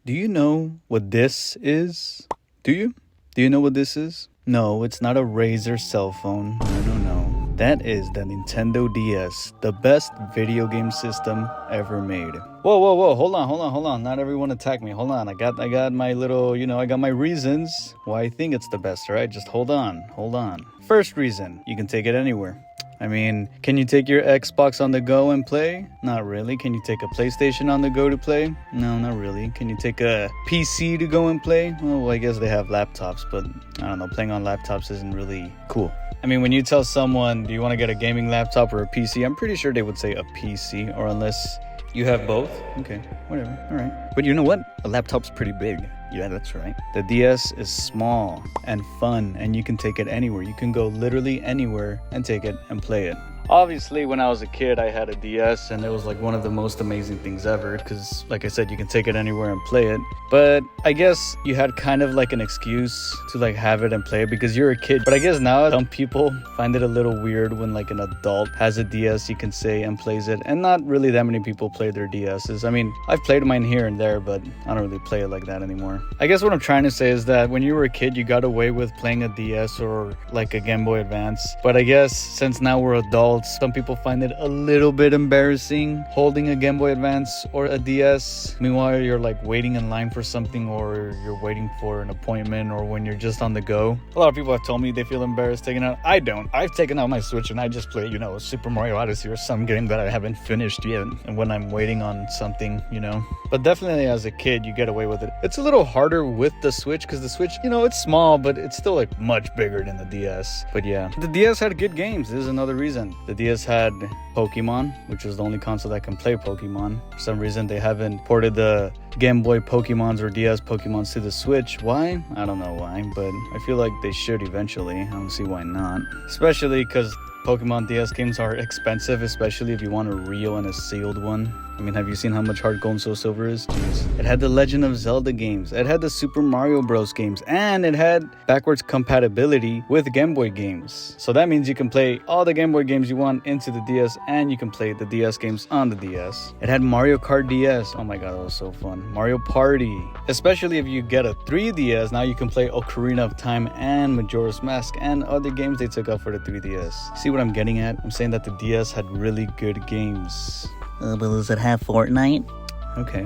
Do you know what this is? Do you? Do you know what this is? No, it's not a Razer cell phone. No, no, no. That is the Nintendo DS, the best video game system ever made. Whoa, whoa, whoa, hold on. Not everyone attack me. Hold on. I got my little, I got my reasons why I think it's the best, all right? Just hold on. First reason, you can take it anywhere. I mean, can you take your Xbox on the go and play? Not really. Can you take a PlayStation on the go to play? No, not really. Can you take a PC to go and play? Well, I guess they have laptops, but I don't know. Playing on laptops isn't really cool. I mean, when you tell someone, do you want to get a gaming laptop or a PC? I'm pretty sure they would say a PC, or unless you have both. Okay, whatever. All right. But you know what? A laptop's pretty big. Yeah, that's right. The DS is small and fun, and you can take it anywhere. You can go literally anywhere and take it and play it. Obviously, when I was a kid, I had a DS, and it was like one of the most amazing things ever because, like I said, you can take it anywhere and play it. But I guess you had kind of like an excuse to like have it and play it because you're a kid. But I guess now some people find it a little weird when like an adult has a DS, you can say, and plays it. And not really that many people play their DSs. I mean, I've played mine here and there, but I don't really play it like that anymore. I guess what I'm trying to say is that when you were a kid, you got away with playing a DS or like a Game Boy Advance. But I guess since now we're adults, some people find it a little bit embarrassing holding a Game Boy Advance or a DS. Meanwhile, you're like waiting in line for something, or you're waiting for an appointment, or when you're just on the go. A lot of people have told me they feel embarrassed taking out. I don't. I've taken out my Switch and I just play, Super Mario Odyssey or some game that I haven't finished yet. And when I'm waiting on something, But definitely as a kid, you get away with it. It's a little harder with the Switch because the Switch, it's small, but it's still like much bigger than the DS. But yeah, the DS had good games. This is another reason. The DS had Pokemon, which is the only console that can play Pokemon. For some reason, they haven't ported the Game Boy Pokemons or DS Pokemons to the Switch. Why? I don't know why, but I feel like they should eventually. I don't see why not. Especially because Pokemon DS games are expensive, especially if you want a real and a sealed one. I mean, have you seen how much Heart Gold and Soul Silver is? Jeez. It had the Legend of Zelda games. It had the Super Mario Bros. Games. And it had backwards compatibility with Game Boy games. So that means you can play all the Game Boy games you want into the DS, and you can play the DS games on the DS. It had Mario Kart DS. Oh my god, that was so fun. Mario Party. Especially if you get a 3DS, now you can play Ocarina of Time and Majora's Mask and other games they took out for the 3DS. See what I'm getting at? I'm saying that the DS had really good games. But does it have Fortnite? Okay,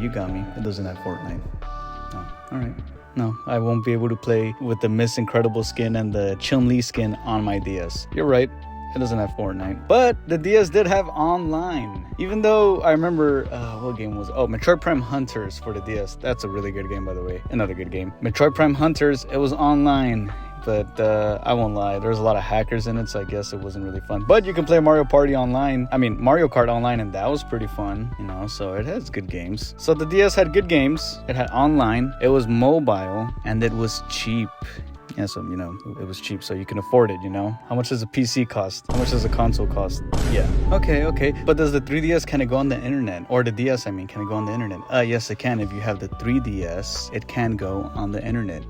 you got me. It doesn't have Fortnite. Oh, alright. No, I won't be able to play with the Miss Incredible skin and the Chun-Li skin on my DS. You're right. It doesn't have Fortnite. But the DS did have online. Even though I remember, what game was it? Oh, Metroid Prime Hunters for the DS. That's a really good game, by the way. Another good game. Metroid Prime Hunters, it was online. But I won't lie, there's a lot of hackers in it, so I guess it wasn't really fun. But you can play Mario Kart online, and that was pretty fun, so it has good games. So the DS had good games, it had online, it was mobile, and it was cheap. Yeah, so, it was cheap, so you can afford it, How much does a PC cost? How much does a console cost? Yeah. Okay. But does the 3DS kind of go on the internet? Or the DS, can it go on the internet? Yes, it can. If you have the 3DS, it can go on the internet.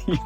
you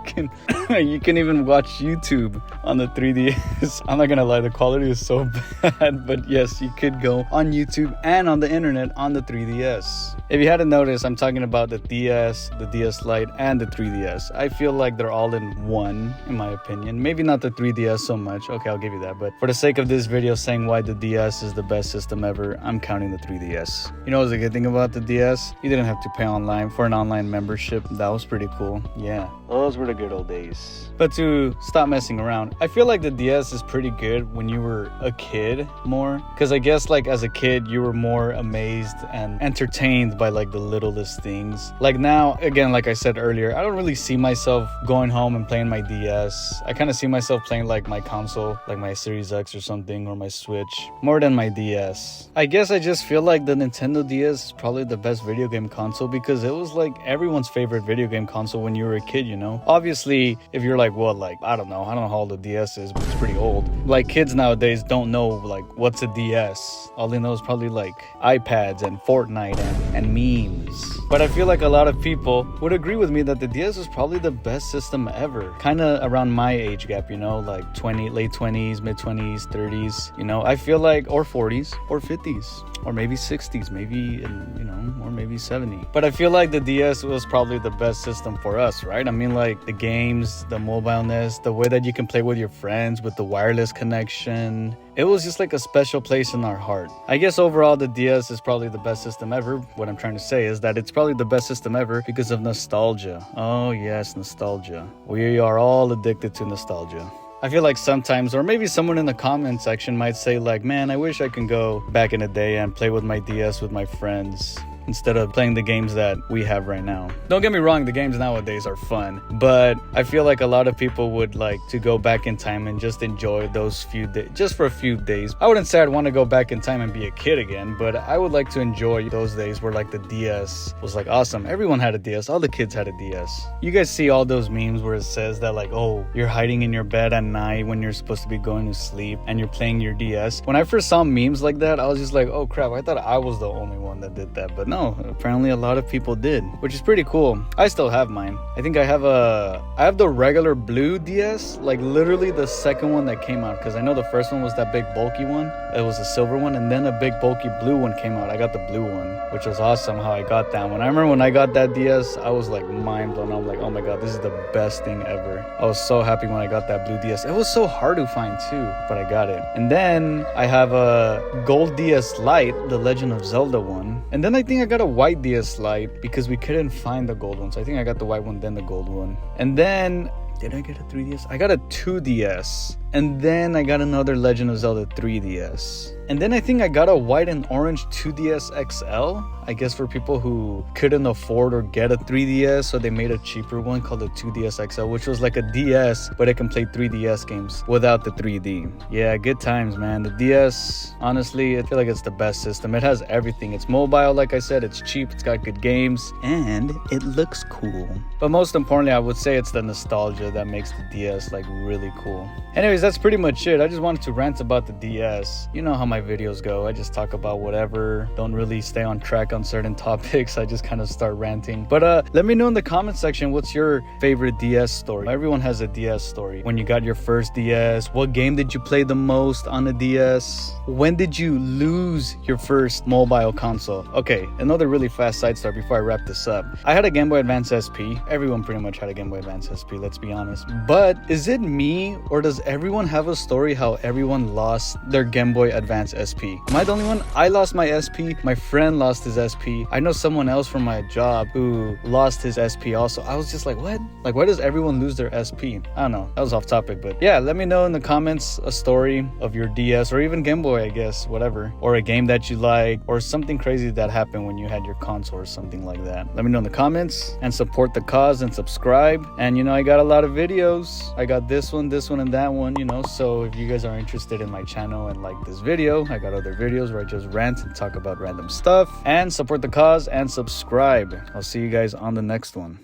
can even watch YouTube on the 3DS. I'm not gonna lie, the quality is so bad, but yes, you could go on YouTube and on the internet on the 3DS. If you hadn't noticed, I'm talking about the DS, the DS Lite, and the 3DS. I feel like they're all in one, in my opinion. Maybe not the 3DS so much. Okay, I'll give you that. But for the sake of this video saying why the DS is the best system ever, I'm counting the 3DS. You know what's the good thing about the DS? You didn't have to pay online for an online membership. That was pretty cool. Yeah, those were the good old days. But to stop messing around, I feel like the DS is pretty good when you were a kid more. Because I guess like as a kid, you were more amazed and entertained by like the littlest things. Like now, again, like I said earlier, I don't really see myself going home and playing my DS. I kind of see myself playing like my console, like my Series X or something, or my Switch, more than my DS. I guess I just feel like the Nintendo DS is probably the best video game console because it was like everyone's favorite video game console when you were a kid, Obviously, if you're like, well, like, I don't know how old the DS is, but it's pretty old. Like, kids nowadays don't know, like, what's a DS. All they know is probably, like, iPads and Fortnite and memes. is. But I feel like a lot of people would agree with me that the DS is probably the best system ever. Kind of around my age gap, you know, like late 20s, mid 20s, 30s, you know. I feel like, or 40s, or 50s, or maybe 60s, maybe, you know, or maybe 70. But I feel like the DS was probably the best system for us, right? I mean, like the games, the mobileness, the way that you can play with your friends with the wireless connection. It was just like a special place in our heart. I guess overall the DS is probably the best system ever. What I'm trying to say is that it's probably the best system ever because of nostalgia. Oh yes, nostalgia. We are all addicted to nostalgia. I feel like sometimes, or maybe someone in the comment section might say like, man, I wish I can go back in the day and play with my DS with my friends instead of playing the games that we have right now. Don't get me wrong, the games nowadays are fun, but I feel like a lot of people would like to go back in time and just enjoy those few days, just for a few days. I wouldn't say I'd want to go back in time and be a kid again, but I would like to enjoy those days where like the DS was like awesome. Everyone had a DS, all the kids had a DS. You guys see all those memes where it says that like, oh, you're hiding in your bed at night when you're supposed to be going to sleep and you're playing your DS. When I first saw memes like that, I was just like, oh crap, I thought I was the only one that did that, but no, apparently a lot of people did, which is pretty cool. I still have mine. I think I have the regular blue DS, like literally the second one that came out, because I know the first one was that big bulky one. It was a silver one, and then a big bulky blue one came out. I got the blue one, which was awesome how I got that one. I remember when I got that DS, I was like mind blown. I'm like, oh my god, this is the best thing ever. I was so happy when I got that blue DS. It was so hard to find too, but I got it. And then I have a gold DS Lite, the Legend of Zelda one. And then I think I got a white DS Lite because we couldn't find the gold one. So I think I got the white one, then the gold one. And then, did I get a 3DS? I got a 2DS. And then I got another Legend of Zelda 3DS. And then I think I got a white and orange 2DS XL. I guess for people who couldn't afford or get a 3DS, so they made a cheaper one called the 2DS XL, which was like a DS, but it can play 3DS games without the 3D. Yeah, good times, man. The DS, honestly, I feel like it's the best system. It has everything. It's mobile, like I said, it's cheap, it's got good games, and it looks cool. But most importantly, I would say it's the nostalgia that makes the DS like really cool. Anyways, that's pretty much it. I just wanted to rant about the DS. You know how my videos go. I just talk about whatever. Don't really stay on track on certain topics. I just kind of start ranting. But let me know in the comment section, what's your favorite DS story? Everyone has a DS story. When you got your first DS, what game did you play the most on a DS? When did you lose your first mobile console? Okay, another really fast side story before I wrap this up. I had a Game Boy Advance SP. Everyone pretty much had a Game Boy Advance SP, let's be honest. But is it me, or does everyone have a story how everyone lost their Game Boy Advance SP? Am I the only one? I lost my SP. My friend lost his SP. I know someone else from my job who lost his SP also. I was just like, what? Like, why does everyone lose their SP? I don't know. That was off topic, but yeah, let me know in the comments a story of your DS or even Game Boy, I guess, whatever. Or a game that you like, or something crazy that happened when you had your console or something like that. Let me know in the comments, and support the cause and subscribe. And you know, I got a lot of videos. I got this one, and that one, you know. So if you guys are interested in my channel and like this video, I got other videos where I just rant and talk about random stuff. And support the cause and subscribe. I'll see you guys on the next one.